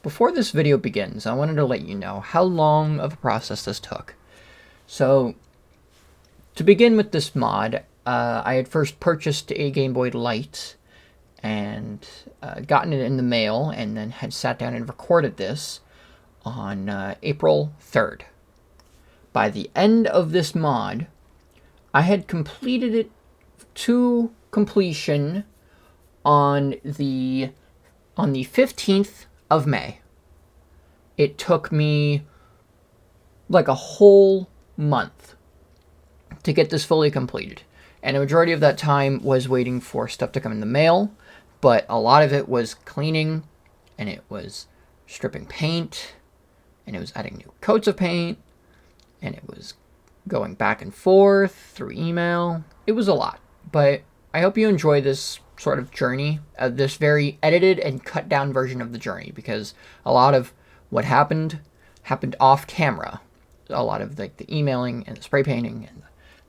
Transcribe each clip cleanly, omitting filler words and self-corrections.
before this video begins, I wanted to let you know how long of a process this took. So, to begin with this mod, I had first purchased a Game Boy Light and gotten it in the mail, and then had sat down and recorded this on April 3rd. By the end of this mod, I had completed it to completion on the 15th of May. It took me like a whole month to get this fully completed. And a majority of that time was waiting for stuff to come in the mail, but a lot of it was cleaning, and it was stripping paint, and it was adding new coats of paint, and it was going back and forth through email. It was a lot, but I hope you enjoy this sort of journey, this very edited and cut down version of the journey, because a lot of what happened off camera. A lot of like the emailing and the spray painting and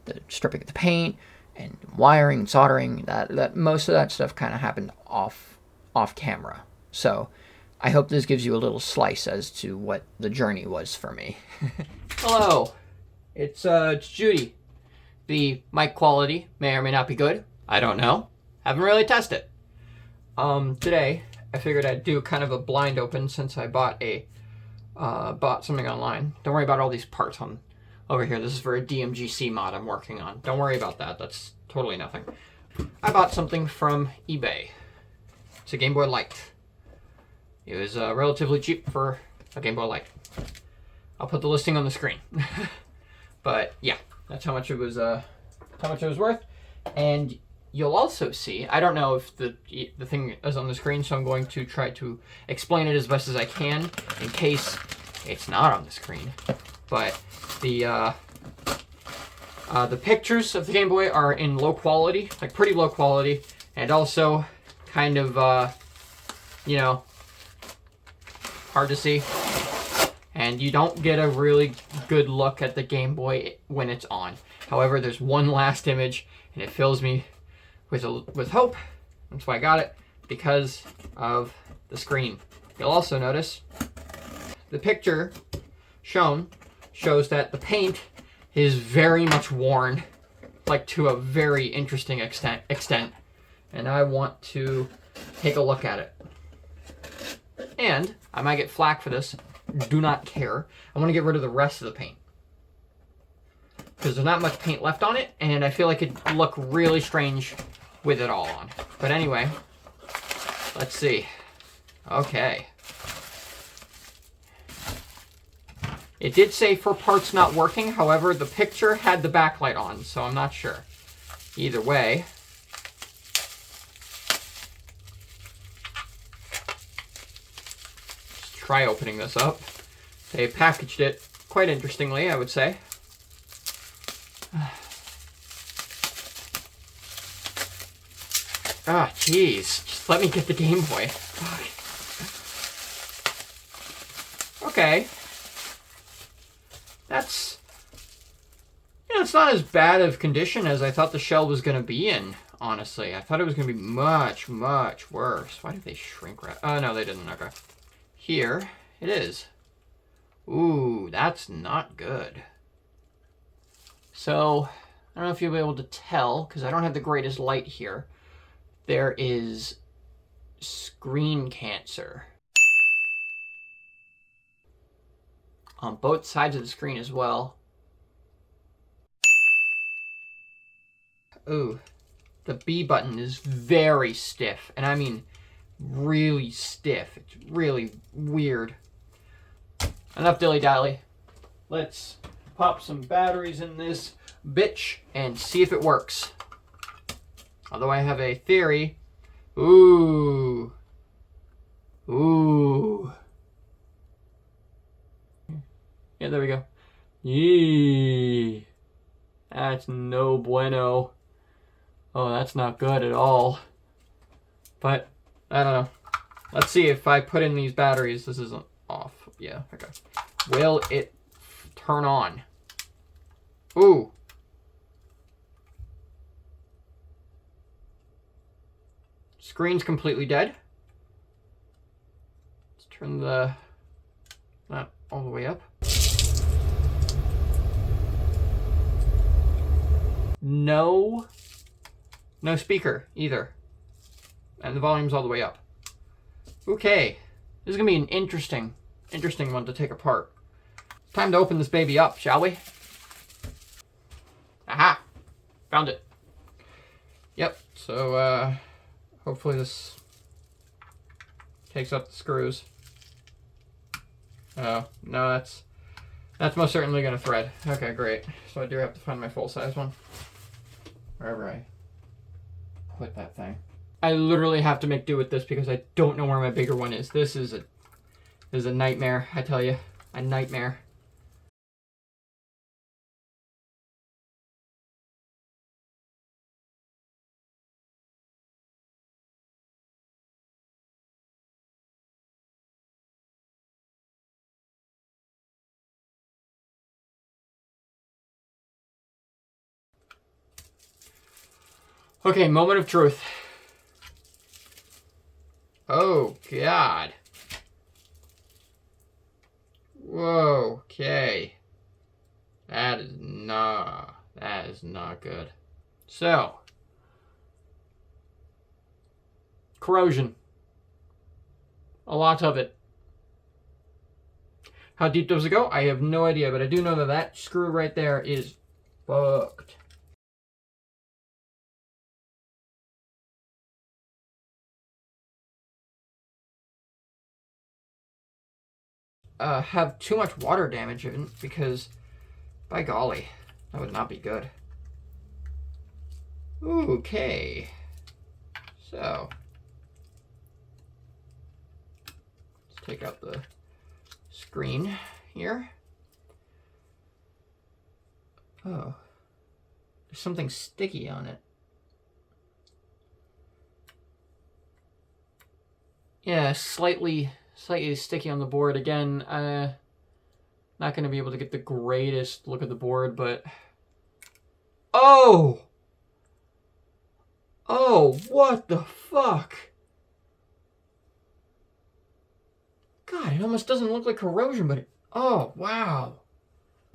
the stripping of the paint and wiring and soldering, that most of that stuff kind of happened off camera. So I hope this gives you a little slice as to what the journey was for me. Hello, it's Judy. The mic quality may or may not be good. I don't know. Haven't really tested. Today I figured I'd do kind of a blind open since I bought something online. Don't worry about all these parts on over here. This is for a DMGC mod I'm working on. Don't worry about that. That's totally nothing. I bought something from eBay. It's a Game Boy Light. It was relatively cheap for a Game Boy Light. I'll put the listing on the screen. But yeah, that's how much it was. How much it was worth. And you'll also see, I don't know if the thing is on the screen, so I'm going to try to explain it as best as I can in case it's not on the screen. But the pictures of the Game Boy are in low quality, like pretty low quality, and also kind of, you know, hard to see. And you don't get a really good look at the Game Boy when it's on. However, there's one last image, and it fills me with hope. That's why I got it, because of the screen. You'll also notice the picture shows that the paint is very much worn, like to a very interesting extent, and I want to take a look at it. And I might get flack for this. Do not care. I want to get rid of the rest of the paint, because there's not much paint left on it, and I feel like it'd look really strange with it all on. But anyway, let's see. Okay. It did say for parts not working, however, the picture had the backlight on, so I'm not sure. Either way, let's try opening this up. They packaged it quite interestingly, I would say. Ah, jeez. Just let me get the Game Boy. Fuck. Okay. That's... you know, it's not as bad of condition as I thought the shell was going to be in, honestly. I thought it was going to be much, much worse. Why did they shrink wrap? Oh, no, they didn't. Okay. Here it is. Ooh, that's not good. So, I don't know if you'll be able to tell, because I don't have the greatest light here. There is screen cancer on both sides of the screen as well. Ooh, the B button is very stiff, and I mean really stiff. It's really weird. Enough dilly-dally. Let's pop some batteries in this bitch and see if it works. Although I have a theory. Ooh. Ooh. Yeah, there we go. Yee. That's no bueno. Oh, that's not good at all. But, I don't know. Let's see if I put in these batteries. This isn't off. Yeah, okay. Will it turn on? Ooh. Screen's completely dead. Let's turn that all the way up. No speaker either. And the volume's all the way up. Okay. This is going to be an interesting one to take apart. Time to open this baby up, shall we? Aha! Found it. Yep, so hopefully this takes up the screws. Oh, no, that's most certainly going to thread. Okay, great. So I do have to find my full-size one. Wherever I put that thing. I literally have to make do with this because I don't know where my bigger one is. This is a nightmare, I tell you. A nightmare. Okay, moment of truth. Oh, God. Whoa, okay. That is not good. So, corrosion. A lot of it. How deep does it go? I have no idea, but I do know that that screw right there is fucked. Have too much water damage in because, by golly, that would not be good. Okay. So, let's take out the screen here. Oh, there's something sticky on it. Yeah, slightly sticky on the board. Again, not going to be able to get the greatest look at the board, but... Oh! Oh, what the fuck? God, it almost doesn't look like corrosion, but oh, wow.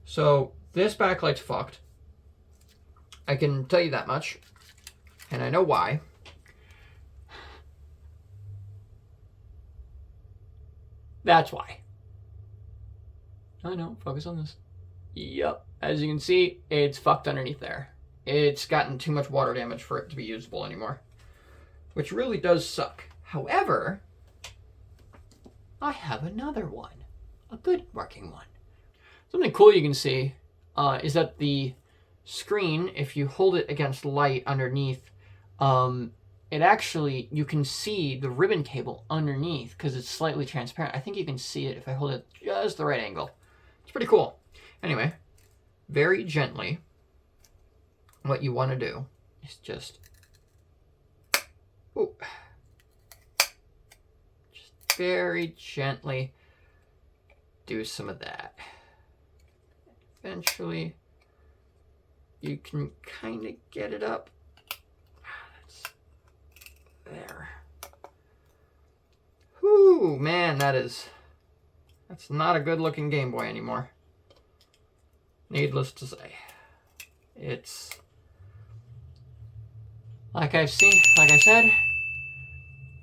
So, this backlight's fucked. I can tell you that much. And I know why. That's why. I know, focus on this. Yep, as you can see, it's fucked underneath there. It's gotten too much water damage for it to be usable anymore. Which really does suck. However, I have another one. A good working one. Something cool you can see is that the screen, if you hold it against light underneath, it actually, you can see the ribbon cable underneath because it's slightly transparent. I think you can see it if I hold it just the right angle. It's pretty cool. Anyway, very gently, what you want to do is just, just very gently do some of that. Eventually, you can kind of get it up. That's there. Whew, man, that's not a good looking Game Boy anymore. Needless to say. It's like I said,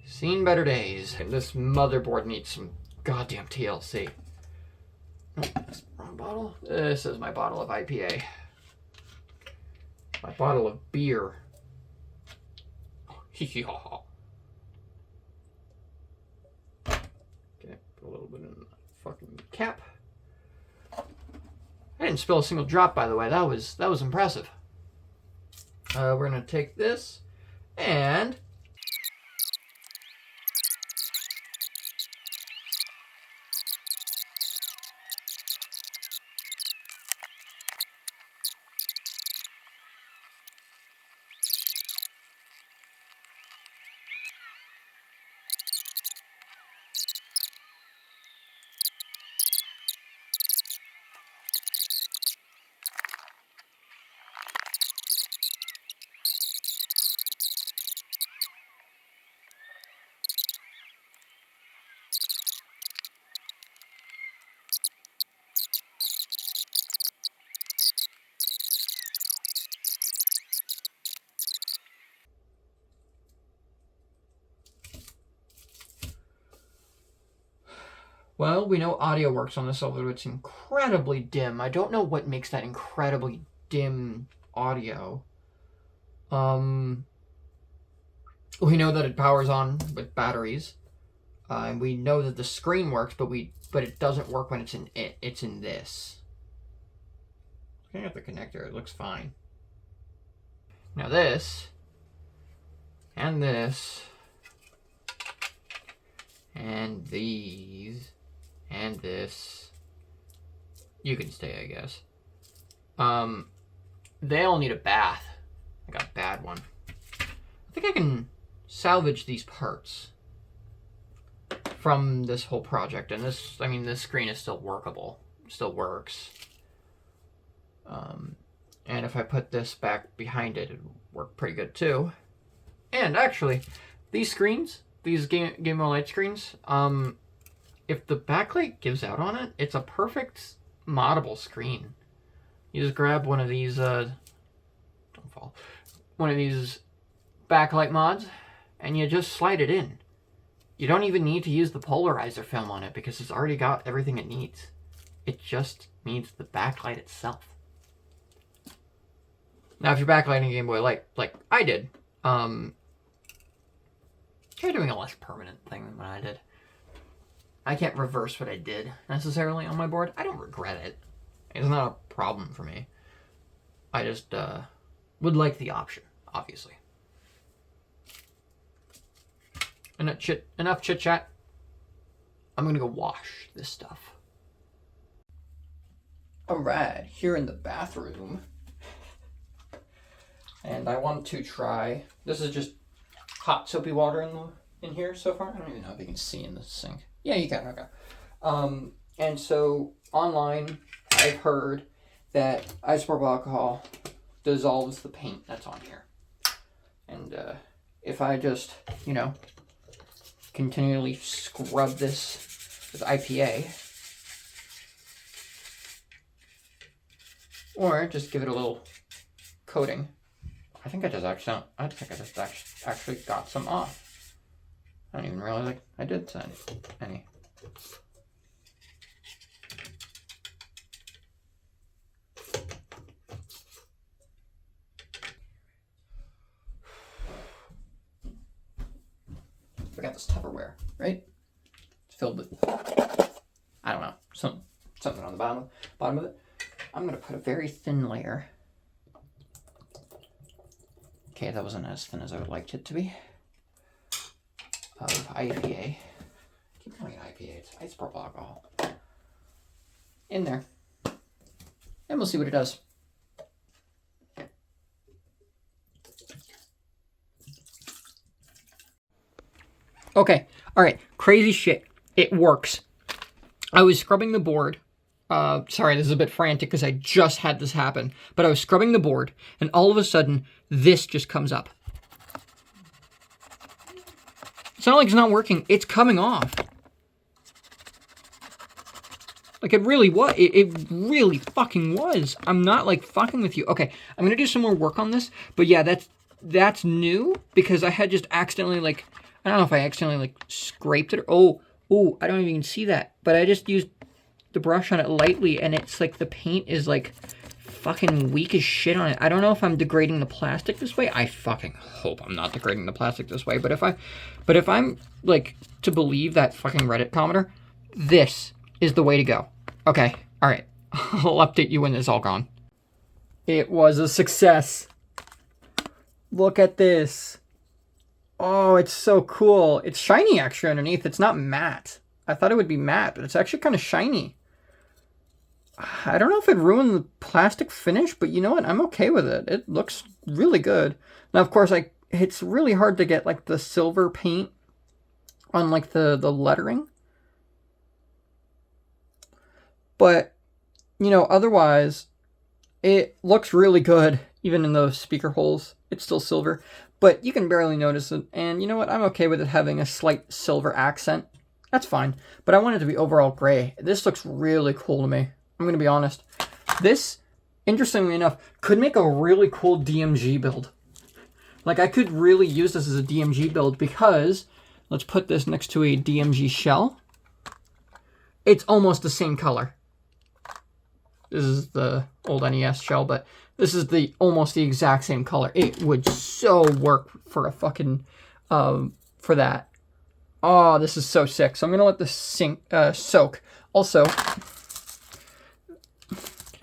seen better days. And this motherboard needs some goddamn TLC. Oh, wrong bottle. This is my bottle of IPA. My bottle of beer. Okay, put a little bit in the fucking cap. I didn't spill a single drop, by the way. That was impressive. We're gonna take this and Well, we know audio works on this, although it's incredibly dim. I don't know what makes that incredibly dim audio. We know that it powers on with batteries. And we know that the screen works, but it doesn't work when it's in it. It's in this. Looking at the connector, it looks fine. Now this, and this, and these, and this, you can stay, I guess. They all need a bath. I got a bad one. I think I can salvage these parts from this whole project, and this screen is still workable, still works. And if I put this back behind it, it'd work pretty good too. And actually, these screens, these Gameboy Light screens, if the backlight gives out on it, it's a perfect moddable screen. You just grab one of these, don't fall, one of these backlight mods, and you just slide it in. You don't even need to use the polarizer film on it because it's already got everything it needs. It just needs the backlight itself. Now, if you're backlighting a Gameboy Light, like I did, you're doing a less permanent thing than what I did. I can't reverse what I did necessarily on my board. I don't regret it. It's not a problem for me. I just would like the option, obviously. Enough chit chat. I'm gonna go wash this stuff. Alright, here in the bathroom. And I want to try, this is just hot soapy water in here so far. I don't even know if you can see in the sink. Yeah, you can, okay. And so online, I've heard that isopropyl alcohol dissolves the paint that's on here. And if I just, continually scrub this with IPA, or just give it a little coating. I think I just actually got some off. I don't even realize I did send any. Forgot this Tupperware, right? It's filled with, I don't know, something on the bottom of it. I'm gonna put a very thin layer. Okay, that wasn't as thin as I would like it to be. Of IPA. I keep calling it IPA, it's isopropyl alcohol. In there. And we'll see what it does. Okay, alright, crazy shit. It works. I was scrubbing the board. Sorry, this is a bit frantic because I just had this happen. But I was scrubbing the board, and all of a sudden, this just comes up. It's not like it's not working. It's coming off. Like, it really was. It really fucking was. I'm not, fucking with you. Okay, I'm going to do some more work on this. But yeah, that's new because I had just accidentally, I don't know if I accidentally, scraped it. Oh, I don't even see that. But I just used the brush on it lightly, and it's the paint is fucking weak as shit on it. I don't know if I'm degrading the plastic this way. I fucking hope I'm not degrading the plastic this way. But if I'm to believe that fucking Reddit commenter, this is the way to go. Okay, all right. I'll update you when it's all gone. It was a success. Look at this. Oh, it's so cool. It's shiny actually underneath. It's not matte. I thought it would be matte, but it's actually kind of shiny. I don't know if it ruined the plastic finish, but you know what? I'm okay with it. It looks really good. Now, of course, it's really hard to get the silver paint on the lettering. But, otherwise, it looks really good. Even in those speaker holes, it's still silver. But you can barely notice it. And you know what? I'm okay with it having a slight silver accent. That's fine. But I want it to be overall gray. This looks really cool to me. I'm going to be honest. This, interestingly enough, could make a really cool DMG build. I could really use this as a DMG build because, let's put this next to a DMG shell. It's almost the same color. This is the old NES shell, but this is almost the exact same color. It would so work for a fucking, for that. Oh, this is so sick. So I'm gonna let this soak. Also,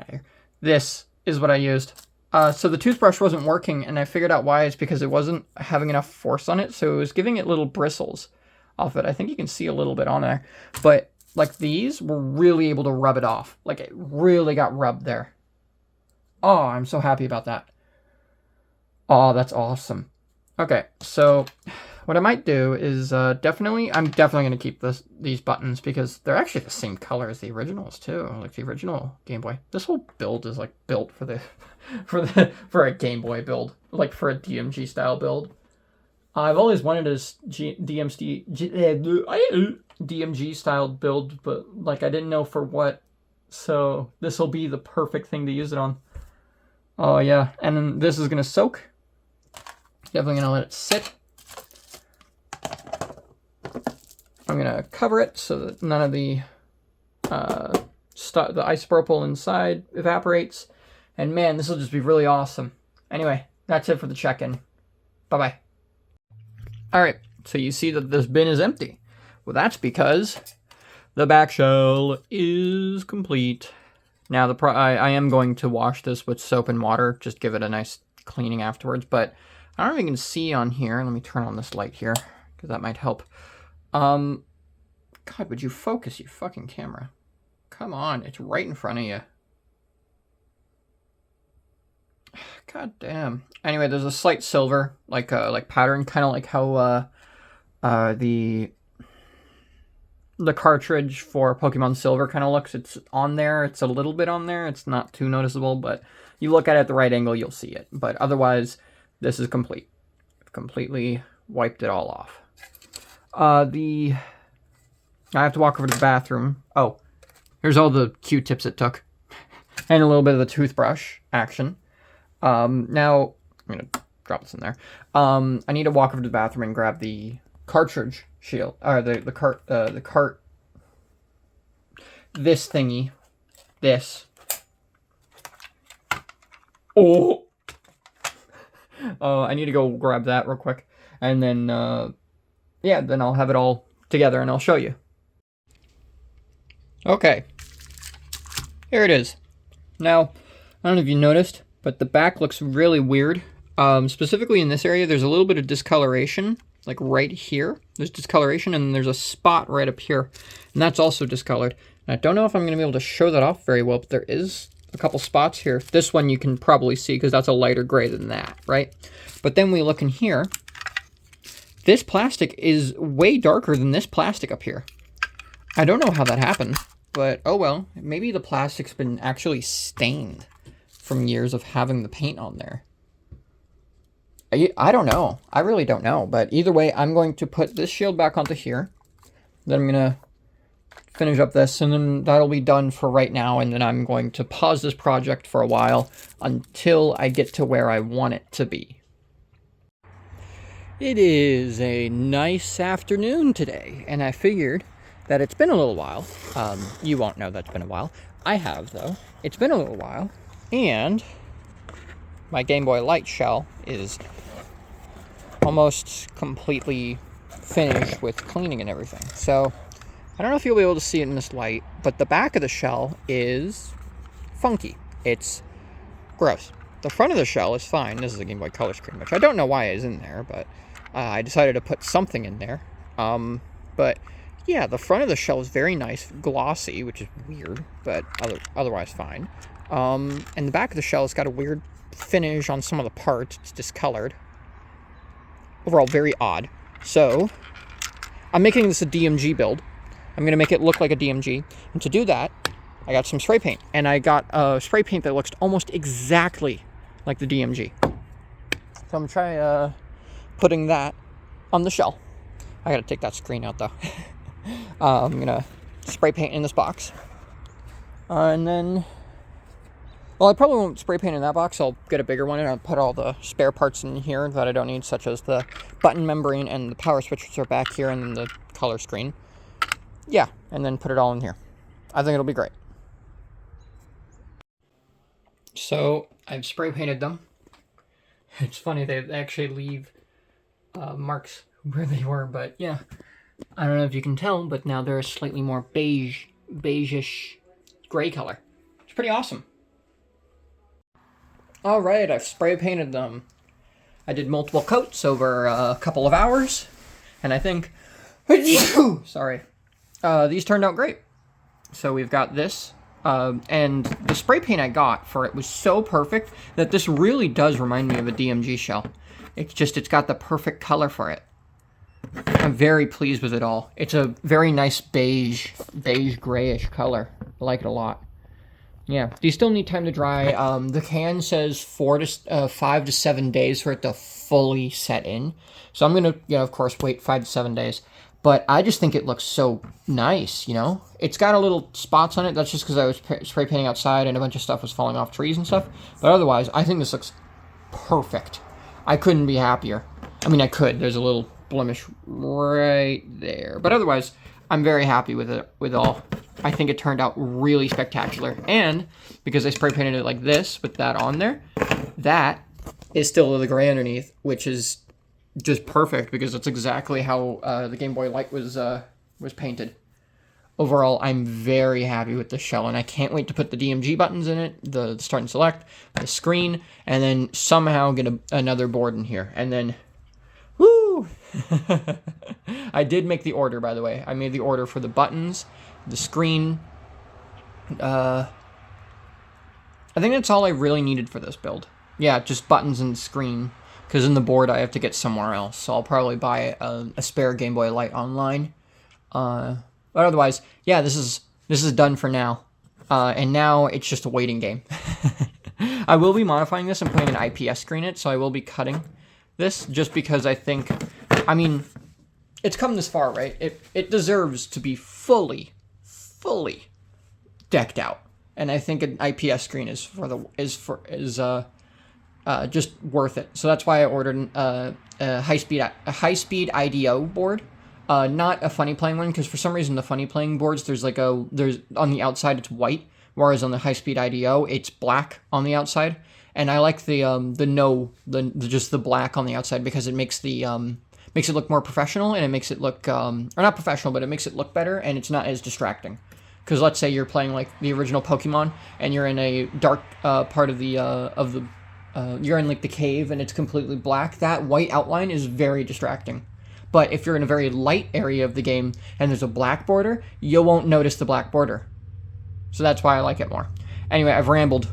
okay, this is what I used. So the toothbrush wasn't working, and I figured out why. It's because it wasn't having enough force on it, so it was giving it little bristles off it. I think you can see a little bit on there, but like these were really able to rub it off. Like it really got rubbed there. Oh, I'm so happy about that. Oh, that's awesome. Okay, so what I might do is I'm definitely going to keep these buttons because they're actually the same color as the originals too, like the original Game Boy. This whole build is like built for the for a Game Boy build, like for a DMG style build. I've always wanted a DMG style build, but like I didn't know for what, so this will be the perfect thing to use it on. Oh yeah, and then this is gonna soak. Definitely gonna let it sit. I'm gonna cover it so that none of the isopropyl inside evaporates. And man, this will just be really awesome. Anyway, that's it for the check-in. Bye-bye. All right, so you see that this bin is empty. Well, that's because the back shell is complete. Now, I am going to wash this with soap and water, just give it a nice cleaning afterwards, but I don't know if you can see on here. Let me turn on this light here, because that might help. God, would you focus, you fucking camera? Come on, it's right in front of you. God damn. Anyway, there's a slight silver, like pattern, kind of like how the cartridge for Pokemon Silver kind of looks. It's on there. It's a little bit on there. It's not too noticeable, but you look at it at the right angle, you'll see it. But otherwise, this is complete. I've completely wiped it all off. I have to walk over to the bathroom. Oh, here's all the Q-tips it took. And a little bit of the toothbrush action. Now, I'm going to drop this in there. I need to walk over to the bathroom and grab the cartridge shield. Or the cart. This thingy. This. Oh! I need to go grab that real quick. And then, yeah, then I'll have it all together and I'll show you. Okay. Here it is. Now, I don't know if you noticed, but the back looks really weird. Specifically in this area, there's a little bit of discoloration, like right here. There's discoloration, and there's a spot right up here, and that's also discolored. And I don't know if I'm going to be able to show that off very well, but there is a couple spots here. This one you can probably see because that's a lighter gray than that, right? But then we look in here. This plastic is way darker than this plastic up here. I don't know how that happened, but oh well. Maybe the plastic's been actually stained from years of having the paint on there. I don't know. I really don't know. But either way, I'm going to put this shield back onto here. Then I'm going to finish up this, and then that'll be done for right now. And then I'm going to pause this project for a while until I get to where I want it to be. It is a nice afternoon today, and I figured that it's been a little while. You won't know that's been a while. I have, though. It's been a little while, and my Game Boy Light shell is almost completely finished with cleaning and everything. So, I don't know if you'll be able to see it in this light, but the back of the shell is funky. It's gross. The front of the shell is fine. This is a Game Boy Color screen, which I don't know why is in there, but I decided to put something in there. But yeah, the front of the shell is very nice, glossy, which is weird, but otherwise fine. And the back of the shell has got a weird finish on some of the parts. It's discolored. Overall, very odd. So, I'm making this a DMG build. I'm going to make it look like a DMG. And to do that, I got some spray paint. And I got a spray paint that looks almost exactly like the DMG. So I'm trying putting that on the shell. I got to take that screen out, though. I'm going to spray paint in this box. And then... well, I probably won't spray paint in that box. I'll get a bigger one and I'll put all the spare parts in here that I don't need, such as the button membrane and the power switch, which are back here, and then the color screen. Yeah, and then put it all in here. I think it'll be great. So I've spray painted them. It's funny, they actually leave marks where they were, but yeah. I don't know if you can tell, but now they're a slightly more beige-ish gray color. It's pretty awesome. Alright, I've spray painted them. I did multiple coats over a couple of hours, and I think, sorry, these turned out great. So we've got this, and the spray paint I got for it was so perfect that this really does remind me of a DMG shell. It's got the perfect color for it. I'm very pleased with it all. It's a very nice beige grayish color. I like it a lot. Yeah, these still need time to dry. The can says 5 to 7 days for it to fully set in. So I'm gonna, of course, wait 5 to 7 days. But I just think it looks so nice, It's got a little spots on it. That's just because I was spray painting outside and a bunch of stuff was falling off trees and stuff. But otherwise, I think this looks perfect. I couldn't be happier. I mean, I could. There's a little blemish right there. But otherwise, I'm very happy with it, with all. I think it turned out really spectacular. And because I spray painted it like this with that on there, that is still the gray underneath, which is just perfect because that's exactly how the Game Boy Light was painted. Overall, I'm very happy with the shell, and I can't wait to put the DMG buttons in it, the start and select, the screen, and then somehow get another board in here. And then, woo! I did make the order, by the way. I made the order for the buttons, the screen. I think that's all I really needed for this build. Yeah, just buttons and screen. Because in the board I have to get somewhere else. So I'll probably buy a spare Game Boy Light online. But otherwise, yeah, this is done for now. And now it's just a waiting game. I will be modifying this and putting an IPS screen in it. So I will be cutting this just because I think, I mean, it's come this far, right? It deserves to be fully decked out. And I think an IPS screen is just worth it. So that's why I ordered a high-speed IDO board, not a funny playing one, because for some reason the funny playing boards there's on the outside it's white, whereas on the high-speed IDO it's black on the outside, and I like just the black on the outside because it makes it look more professional, and it makes it look or not professional, but it makes it look better, and it's not as distracting. Because let's say you're playing like the original Pokemon and you're in a dark part of the you're in like the cave and it's completely black, that white outline is very distracting. But if you're in a very light area of the game and there's a black border, you won't notice the black border. So that's why I like it more. Anyway, I've rambled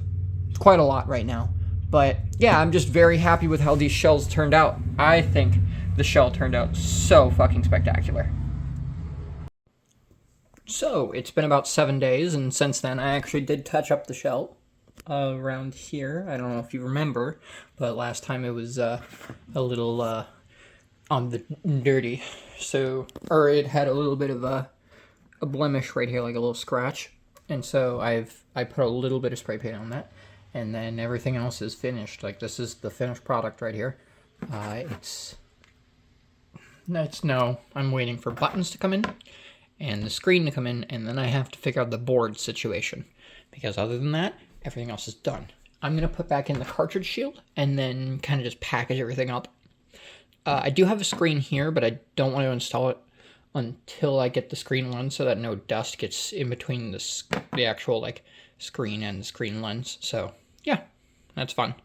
quite a lot right now. But yeah, I'm just very happy with how these shells turned out. I think the shell turned out so fucking spectacular. So, it's been about 7 days, and since then I actually did touch up the shell. Around here. I don't know if you remember, but last time it was a little on the dirty. Or it had a little bit of a blemish right here, like a little scratch. And so I put a little bit of spray paint on that, and then everything else is finished. Like this is the finished product right here. I'm waiting for buttons to come in and the screen to come in, and then I have to figure out the board situation, because other than that, everything else is done. I'm going to put back in the cartridge shield and then kind of just package everything up. I do have a screen here, but I don't want to install it until I get the screen lens so that no dust gets in between the actual like screen and the screen lens. So yeah, that's fun.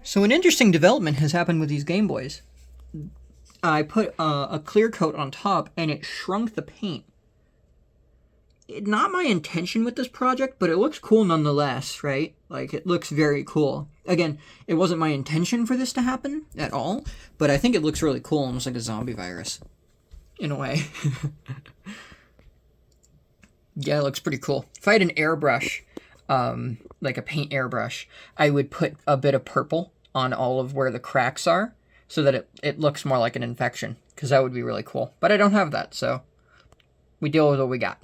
So an interesting development has happened with these Game Boys. I put a clear coat on top and it shrunk the paint. Not my intention with this project, but it looks cool nonetheless, right? Like, it looks very cool. Again, it wasn't my intention for this to happen at all, but I think it looks really cool, almost like a zombie virus, in a way. Yeah, it looks pretty cool. If I had an airbrush, like a paint airbrush, I would put a bit of purple on all of where the cracks are, so that it looks more like an infection, because that would be really cool. But I don't have that, so we deal with what we got.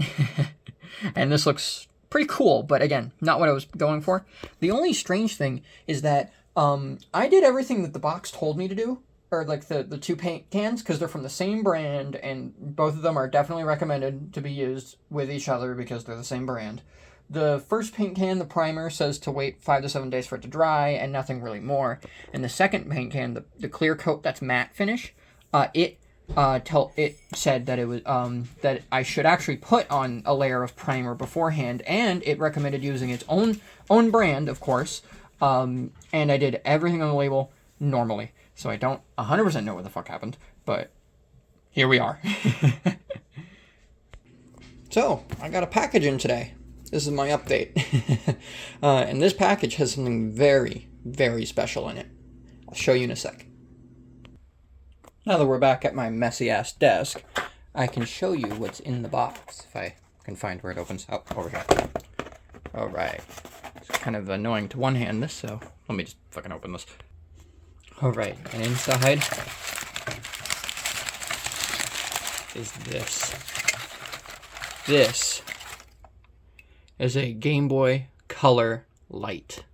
And this looks pretty cool, but again, not what I was going for. The only strange thing is that I did everything that the box told me to do, or like the two paint cans, because they're from the same brand, and both of them are definitely recommended to be used with each other because they're the same brand. The first paint can, the primer, says to wait 5 to 7 days for it to dry, and nothing really more. And the second paint can, the clear coat that's matte finish, it said that it was that I should actually put on a layer of primer beforehand, and it recommended using its own brand, of course. And I did everything on the label normally, so I don't 100% know what the fuck happened, but here we are. So I got a package in today. This is my update. And this package has something very, very special in it. I'll show you in a sec. Now that we're back at my messy-ass desk, I can show you what's in the box, if I can find where it opens. Oh, over here. Alright. It's kind of annoying to one-hand this, so let me just fucking open this. Alright, and inside is this. This is a Game Boy Color Light.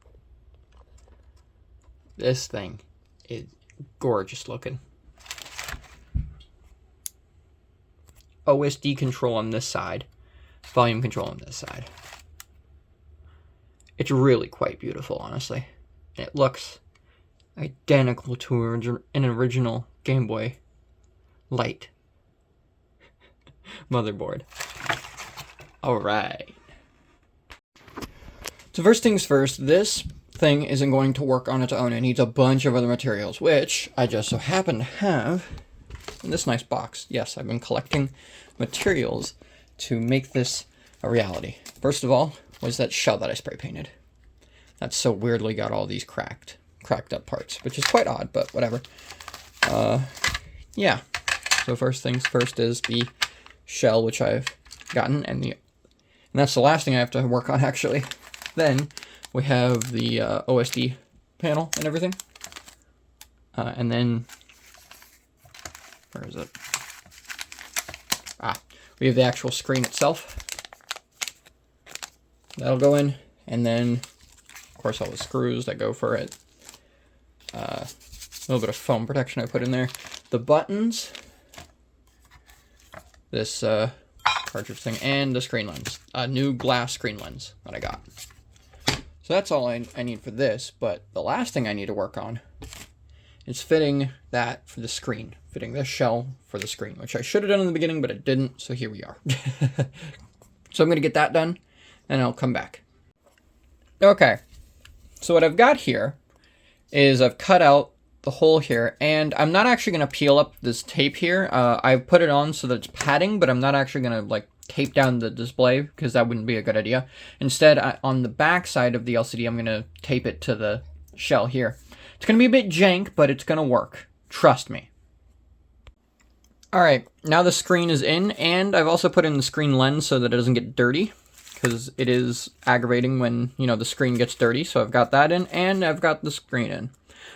This thing is gorgeous looking. OSD control on this side, volume control on this side. It's really quite beautiful, honestly. It looks identical to an original Game Boy Light motherboard. Alright. So first things first, this thing isn't going to work on its own. It needs a bunch of other materials, which I just so happen to have in this nice box. Yes, I've been collecting materials to make this a reality. First of all was that shell that I spray painted. That's so weirdly got all these cracked up parts, which is quite odd, but whatever. Yeah. So first things first is the shell, which I've gotten, and that's the last thing I have to work on, actually. Then we have the OSD panel and everything. And then, where is it? We have the actual screen itself. That'll go in, and then, of course, all the screws that go for it. A little bit of foam protection I put in there. The buttons, this cartridge thing, and the screen lens. A new glass screen lens that I got. So that's all I need for this, but the last thing I need to work on is fitting that for the screen. Fitting this shell for the screen, which I should have done in the beginning, but it didn't, so here we are. So I'm going to get that done, and I'll come back. Okay, so what I've got here is I've cut out the hole here, and I'm not actually going to peel up this tape here. I've put it on so that it's padding, but I'm not actually going to, like, tape down the display, because that wouldn't be a good idea. Instead, on the back side of the LCD, I'm going to tape it to the shell here. It's going to be a bit jank, but it's going to work. Trust me. Alright, now the screen is in, and I've also put in the screen lens so that it doesn't get dirty, because it is aggravating when, you know, the screen gets dirty. So I've got that in, and I've got the screen in.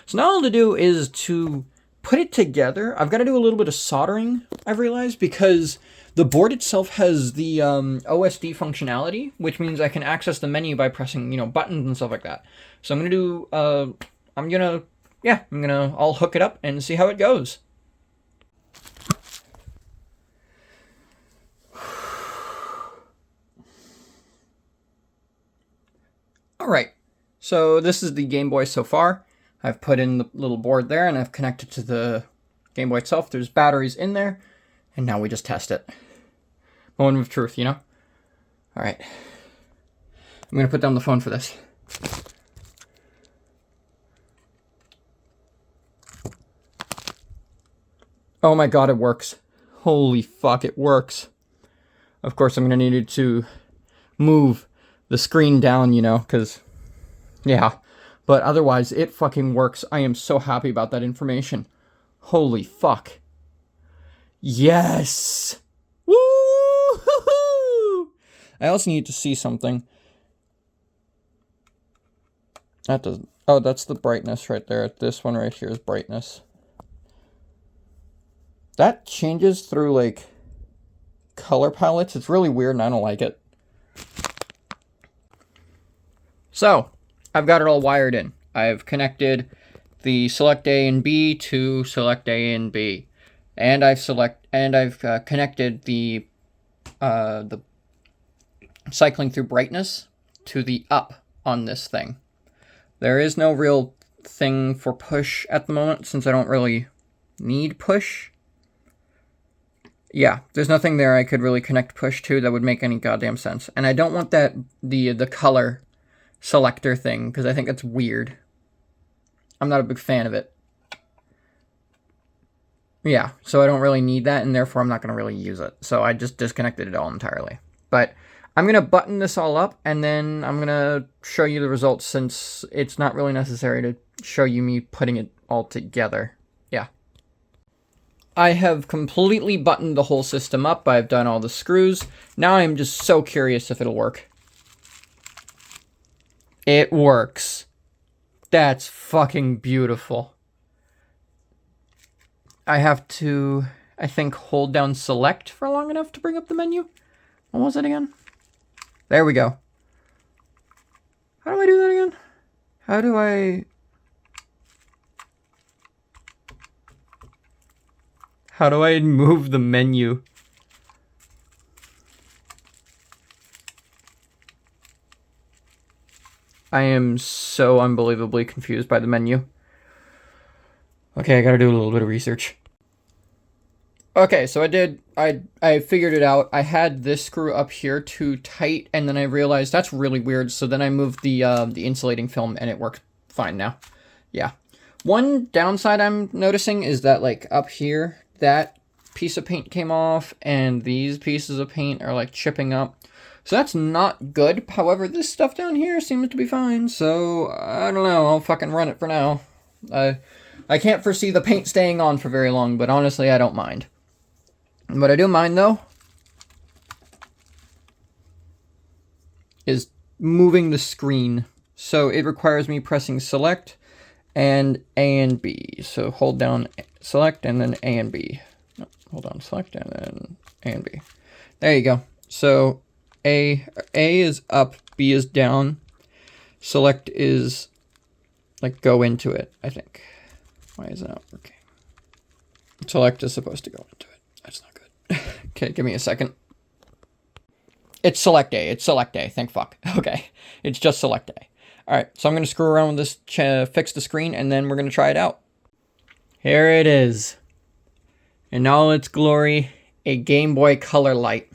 So now all to do is to put it together. I've got to do a little bit of soldering, I've realized, because the board itself has the OSD functionality, which means I can access the menu by pressing, you know, buttons and stuff like that. So I'm going to do, I'll hook it up and see how it goes. Alright, so this is the Game Boy so far. I've put in the little board there, and I've connected to the Game Boy itself. There's batteries in there, and now we just test it. Moment of truth, you know? Alright. I'm going to put down the phone for this. Oh my god, it works. Holy fuck, it works. Of course, I'm going to need to move the screen down, you know, because, yeah. But otherwise, it fucking works. I am so happy about that information. Holy fuck. Yes! Woo! I also need to see something. That doesn't... Oh, that's the brightness right there. This one right here is brightness. That changes through, like, color palettes. It's really weird and I don't like it. So, I've got it all wired in. I've connected the select A and B to select A and B, and I've connected the cycling through brightness to the up on this thing. There is no real thing for push at the moment since I don't really need push. Yeah, there's nothing there I could really connect push to that would make any goddamn sense. And I don't want that the color selector thing because I think it's weird. I'm not a big fan of it. Yeah, so I don't really need that, and therefore I'm not going to really use it. So I just disconnected it all entirely. But I'm going to button this all up, and then I'm going to show you the results since it's not really necessary to show you me putting it all together. Yeah. I have completely buttoned the whole system up. I've done all the screws. Now I'm just so curious if it'll work. It works. That's fucking beautiful. I have to, I think, hold down select for long enough to bring up the menu. What was it again? There we go. How do I do that again? How do I move the menu? I am so unbelievably confused by the menu. Okay, I gotta do a little bit of research. Okay, so I figured it out. I had this screw up here too tight, and then I realized that's really weird, so then I moved the insulating film, and it worked fine now. Yeah. One downside I'm noticing is that, like, up here, that piece of paint came off, and these pieces of paint are, like, chipping up. So that's not good. However, this stuff down here seems to be fine, so I don't know. I'll fucking run it for now. I can't foresee the paint staying on for very long, but honestly, I don't mind. What I do mind, though, is moving the screen. So it requires me pressing select and A and B. So hold down select and then A and B. No, hold on, select and then A and B. There you go. So A is up, B is down. Select is, like, go into it, I think. Why is that not working? Select is supposed to go into it. That's not good. Okay, give me a second. It's select A. It's select A. Thank fuck. Okay. It's just select A. Alright, so I'm going to screw around with this, fix the screen, and then we're going to try it out. Here it is. In all its glory, a Game Boy Color light.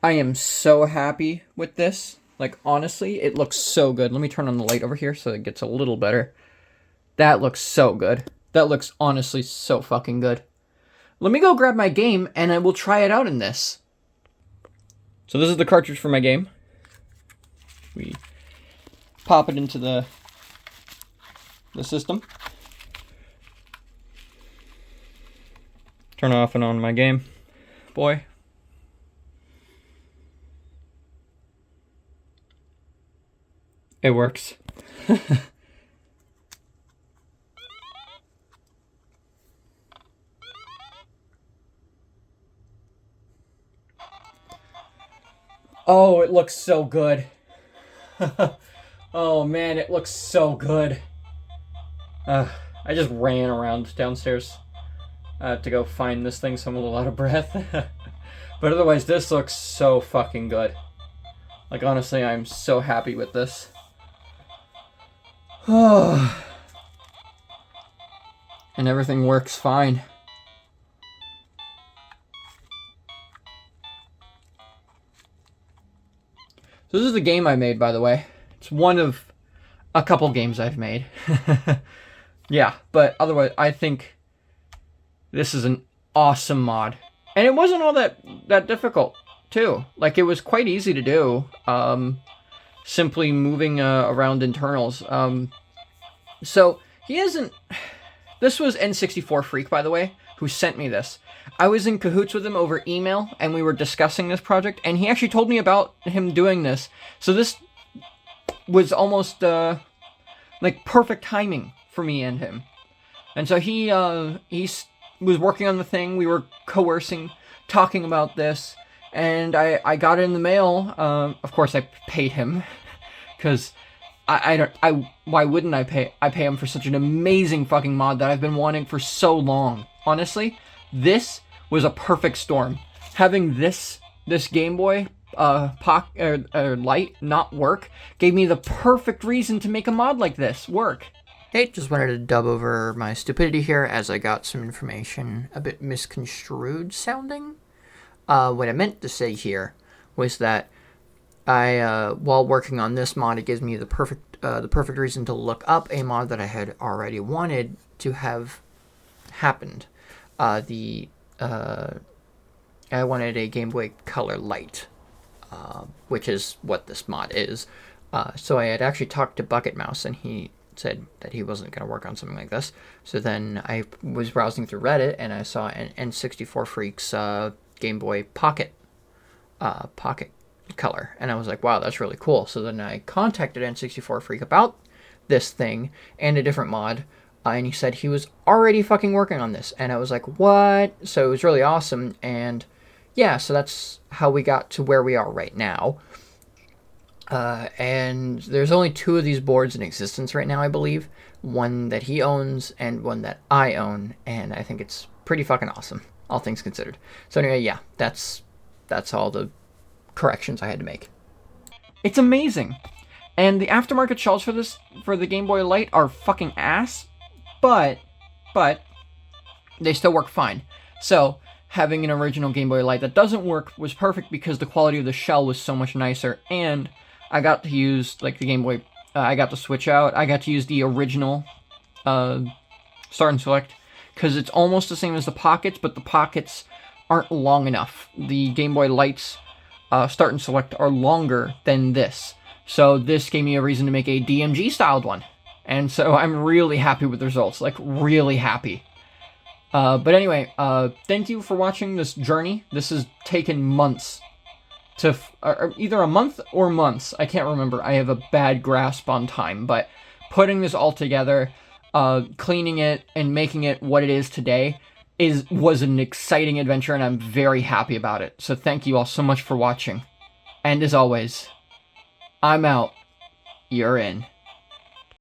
I am so happy with this. Like, honestly, it looks so good. Let me turn on the light over here so it gets a little better. That looks so good. That looks honestly so fucking good. Let me go grab my game, and I will try it out in this. So this is the cartridge for my game. We pop it into the system. Turn off and on my Game Boy. It works. Oh, it looks so good. Oh man, it looks so good. I just ran around downstairs to go find this thing, so I'm a little out of breath. But otherwise, this looks so fucking good. Like, honestly, I'm so happy with this. And everything works fine. So this is the game I made, by the way. It's one of a couple games I've made. Yeah, but otherwise, I think this is an awesome mod. And it wasn't all that difficult, too. Like, it was quite easy to do. Simply moving around internals. So, he isn't... This was N64 Freak, by the way, who sent me this. I was in cahoots with him over email, and we were discussing this project, and he actually told me about him doing this. So this was almost, like, perfect timing for me and him. And so he was working on the thing, we were coercing, talking about this, and I got it in the mail. Of course, I paid him, because why wouldn't I pay him for such an amazing fucking mod that I've been wanting for so long? Honestly, this was a perfect storm. Having this Game Boy Light not work gave me the perfect reason to make a mod like this work. Hey, just wanted to dub over my stupidity here as I got some information a bit misconstrued sounding. What I meant to say here was that while working on this mod, it gives me the perfect reason to look up a mod that I had already wanted to have happened. I wanted a Game Boy Color Light, which is what this mod is. So I had actually talked to Bucket Mouse, and he said that he wasn't going to work on something like this. So then I was browsing through Reddit, and I saw an N64 Freaks Game Boy Pocket color, and I was like, wow, that's really cool. So then I contacted N64 Freak about this thing and a different mod, and he said he was already fucking working on this, and I was like, what? So it was really awesome, and yeah, so that's how we got to where we are right now. And there's only 2 of these boards in existence right now, I believe. One that he owns and one that I own, and I think it's pretty fucking awesome, all things considered. So anyway, yeah, that's all the corrections I had to make. It's amazing. And the aftermarket shells for the Game Boy Light are fucking ass, but they still work fine. So having an original Game Boy Light that doesn't work was perfect because the quality of the shell was so much nicer, and I got to use, like, the Game Boy, I got to switch out, I got to use the original Start and Select, because it's almost the same as the Pockets, but the Pockets aren't long enough. The Game Boy Lights Start and Select are longer than this, so this gave me a reason to make a DMG styled one, and so I'm really happy with the results, like, really happy. But anyway, thank you for watching this journey. This has taken months either a month or months. I can't remember. I have a bad grasp on time, but putting this all together, cleaning it, and making it what it is today was an exciting adventure, and I'm very happy about it. So thank you all so much for watching. And as always, I'm out. You're in.